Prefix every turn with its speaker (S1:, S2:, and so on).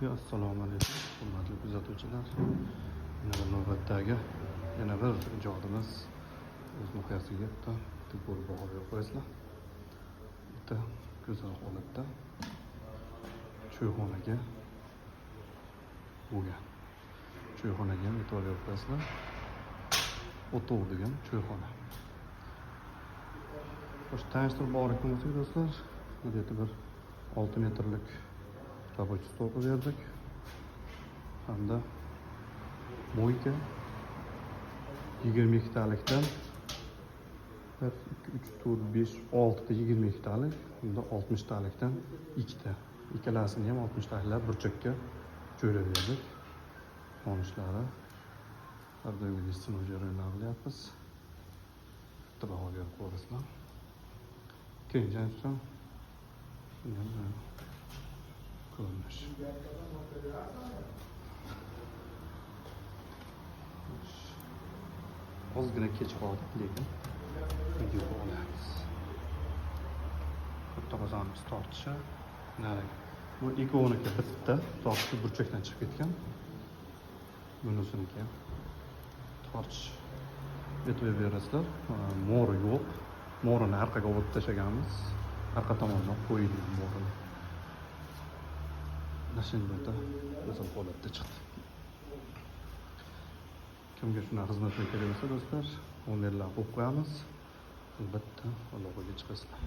S1: Assalomu alaykum, hurmatli kuzatuvchilar. Yana navbatdagi yana bir ijodimiz o'z nihoyasiga yetdi. Bitta bo'lib olib qo'yasizlar. Bitta go'zal holatda cho'yxonaga bo'lgan. Cho'yxonaga ham e'tibor berib qo'yasizlar. O'tov degan cho'yxona. Xo'sh, tanishtirib borib bo'lsak do'stlar, bu yerda bir 6 metrlik rабочий stol berdik. Hamda moyka 22 talikdan 1 2 3 4 5 6 ta 22 talik, bunda 60 talikdan 2 ta. Ikkalasini ham 60 taliklar burchakka joylab berdik. Qonishlari har doimgidek sinov jarayonlarini qilyapmiz. Bitta baho berib qo'yasizlar. Keyinchasi ko'rinish. Ozgina kech qoldik, lekin video olamiz. Bitta qozonimiz tortishi. Bu ikkoviniki bitta tortishi burchakdan chiqib ketgan. Bunisinikiga tortish e'tibor berasizlar. Mo'ri yo'q. Mo'rini orqaga olib tashlaganmiz. Orqa tomondan qo'yilgan mo'rini. Nashinbada o'zim holatda chiqdi. Kimga shuna xizmat kerak bo'lsa do'stlar, o'rnlarni qo'yib qo'yamiz. Albatta, aloqaga chiqasizlar.